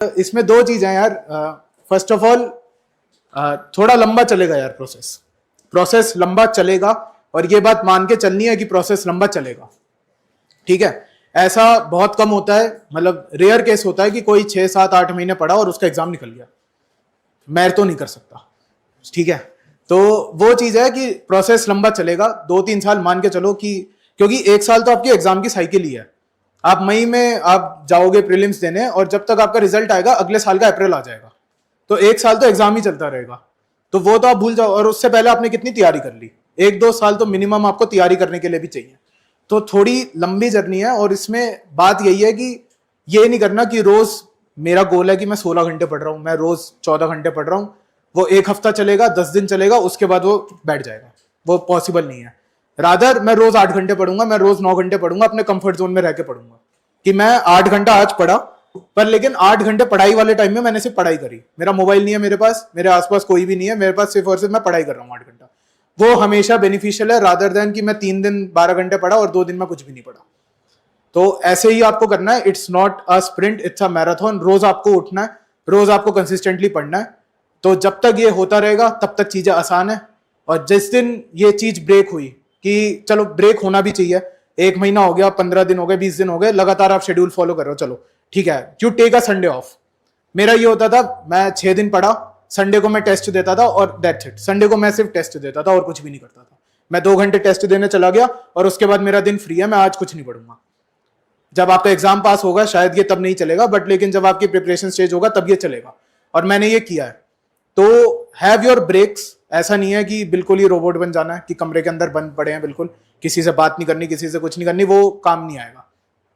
इसमें दो चीजें हैं यार। फर्स्ट ऑफ ऑल थोड़ा लंबा चलेगा यार, प्रोसेस लंबा चलेगा, और ये बात मान के चलनी है कि प्रोसेस लंबा चलेगा। ठीक है, ऐसा बहुत कम होता है, मतलब रेयर केस होता है कि कोई 6, 7, 8 महीने पढ़ा और उसका एग्जाम निकल गया। मैं तो नहीं कर सकता। ठीक है, तो वो चीज है कि प्रोसेस लंबा चलेगा, 2-3 साल मान के चलो कि, क्योंकि 1 साल तो आपकी एग्जाम की साइकिल ही है। आप मई में आप जाओगे प्रीलिम्स देने, और जब तक आपका रिजल्ट आएगा अगले साल का अप्रैल आ जाएगा, तो 1 साल तो एग्जाम ही चलता रहेगा। तो वो तो आप भूल जाओ, और उससे पहले आपने कितनी तैयारी कर ली, 1-2 साल तो मिनिमम आपको तैयारी करने के लिए भी चाहिए। तो थोड़ी लंबी जर्नी है, और इसमें बात यही है कि ये नहीं करना कि रोज मेरा गोल है कि मैं 16 घंटे पढ़ रहा हूं, मैं रोज 14 घंटे पढ़ रहा हूं। वो 1 हफ्ता चलेगा, 10 दिन चलेगा, उसके बाद वो बैठ जाएगा। वो पॉसिबल नहीं है। रादर मैं रोज 8 घंटे पढ़ूंगा, मैं रोज 9 घंटे पढ़ूंगा, अपने कंफर्ट जोन में रह के पढ़ूंगा कि मैं 8 घंटा आज पढ़ा, पर लेकिन 8 घंटे पढ़ाई वाले टाइम में मैंने सिर्फ पढ़ाई करी। मेरा मोबाइल नहीं है मेरे पास, मेरे आसपास कोई भी नहीं है, मेरे पास सिर्फ और सिर्फ मैं पढ़ाई कर रहा हूँ 8 घंटा। वो हमेशा बेनिफिशियल है, रादर देन कि मैं 3 दिन 12 घंटे पढ़ा और 2 दिन में कुछ भी नहीं पढ़ा। तो ऐसे ही आपको करना है। It's not a sprint, it's a marathon. रोज आपको उठना है, रोज आपको कंसिस्टेंटली पढ़ना है। तो जब तक ये होता रहेगा तब तक चीजें आसान है। और जिस दिन ये चीज ब्रेक हुई, कि चलो ब्रेक होना भी चाहिए, 1 महीना हो गया, 15 दिन हो गए, 20 दिन हो गए, लगातार आप शेड्यूल फॉलो कर रहे हो, चलो ठीक है, you take a Sunday off. मेरा ये होता था, मैं 6 दिन पढ़ा, संडे को मैं टेस्ट देता था और दैट्स इट। संडे को मैं सिर्फ टेस्ट देता था और कुछ भी नहीं करता था। मैं 2 घंटे टेस्ट देने चला गया और उसके बाद मेरा दिन फ्री है, मैं आज कुछ नहीं पढ़ूंगा। जब आपका एग्जाम पास होगा शायद ये तब नहीं चलेगा, बट लेकिन जब आपकी प्रिपरेशन स्टेज होगा तब ये चलेगा, और मैंने ये किया है। तो हैव योर ब्रेक्स। ऐसा नहीं है कि बिल्कुल ही रोबोट बन जाना है, कि कमरे के अंदर बंद पड़े हैं बिल्कुल, किसी से बात नहीं करनी, किसी से कुछ नहीं करनी, वो काम नहीं आएगा।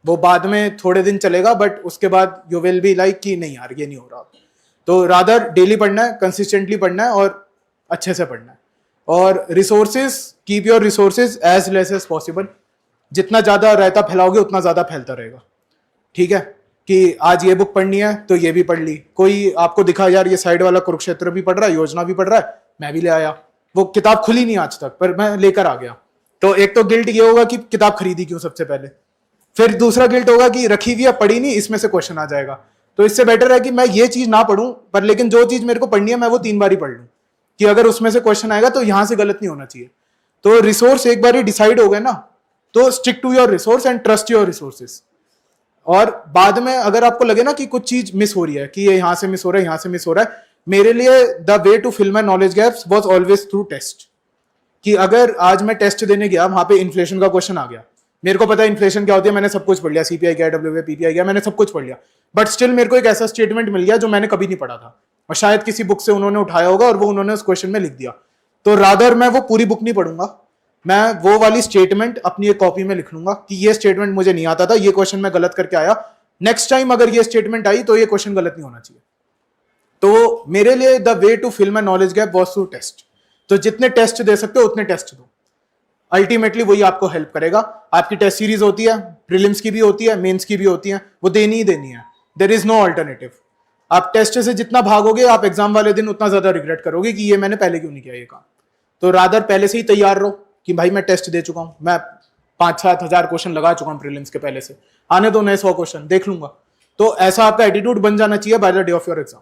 वो बाद में थोड़े दिन चलेगा, बट उसके बाद यू विल बी लाइक कि नहीं यार ये नहीं हो रहा। तो रादर डेली पढ़ना है, कंसिस्टेंटली पढ़ना है, और अच्छे से पढ़ना है। और resources, keep your resources as less as possible. जितना ज्यादा रायता फैलाओगे उतना ज्यादा फैलता रहेगा। ठीक है, कि आज ये बुक पढ़नी है तो ये भी पढ़ ली। कोई आपको दिखा यार ये साइड वाला कुरुक्षेत्र भी पढ़ रहा है, योजना भी पढ़ रहा है, मैं भी ले आया। वो किताब खुली नहीं आज तक, पर मैं लेकर आ गया। तो एक तो गिल्ट ये होगा कि किताब खरीदी क्यों सबसे पहले, फिर दूसरा गिल्ट होगा कि रखी हुई है, पढ़ी नहीं, इसमें से क्वेश्चन आ जाएगा। तो इससे बेटर है कि मैं ये चीज ना पढ़ूं, पर लेकिन जो चीज मेरे को पढ़नी है मैं वो 3 बार ही पढ़ लूं, कि अगर उसमें से क्वेश्चन आएगा तो यहां से गलत नहीं होना चाहिए। तो रिसोर्स एक बार ही डिसाइड हो गए ना, तो stick to your resource and trust your resources. और बाद में अगर आपको लगे ना कि कुछ चीज मिस हो रही है, कि ये यहां से मिस हो रहा है, यहां से मिस हो रहा है, मेरे लिए the way to fill my knowledge gaps was always through test. कि अगर आज मैं टेस्ट देने गया, वहां पे इन्फ्लेशन का क्वेश्चन आ गया, मेरे को पता है इन्फ्लेशन क्या होती है, मैंने सब कुछ पढ़ लिया, सीपीआई क्या, डब्ल्यूए पीपीआई क्या, मैंने सब कुछ पढ़ लिया, बट स्टिल मेरे को एक ऐसा स्टेटमेंट मिल गया जो मैंने कभी नहीं पढ़ा था, और शायद किसी बुक से उन्होंने उठाया होगा और वो उन्होंने उस क्वेश्चन में लिख दिया। तो रादर मैं वो पूरी बुक नहीं पढ़ूंगा, मैं वो वाली स्टेटमेंट अपनी एक कॉपी में लिख लूंगा कि ये स्टेटमेंट मुझे नहीं आता था, ये क्वेश्चन मैं गलत करके आया, नेक्स्ट टाइम अगर ये स्टेटमेंट आई तो ये क्वेश्चन गलत नहीं होना चाहिए। तो मेरे लिए the way to fill my knowledge gap was through test. तो जितने टेस्ट दे सकते हो उतने टेस्ट दो, अल्टीमेटली वही आपको हेल्प करेगा। आपकी टेस्ट सीरीज होती है, प्रीलिम्स की भी होती है, मेंस की भी होती है, वो देनी ही देनी है, देयर इज नो अल्टरनेटिव। आप टेस्ट से जितना भागोगे आप एग्जाम वाले दिन उतना ज्यादा रिग्रेट करोगे कि ये मैंने पहले क्यों नहीं किया ये काम। तो रादर पहले से ही तैयार रहो कि भाई मैं टेस्ट दे चुका हूं, मैं 5-7 हजार क्वेश्चन लगा चुका हूं प्रीलिम्स के, पहले से आने दो नए 100 क्वेश्चन देख लूंगा। तो ऐसा आपका एटीट्यूड बन जाना चाहिए by the day of your exam.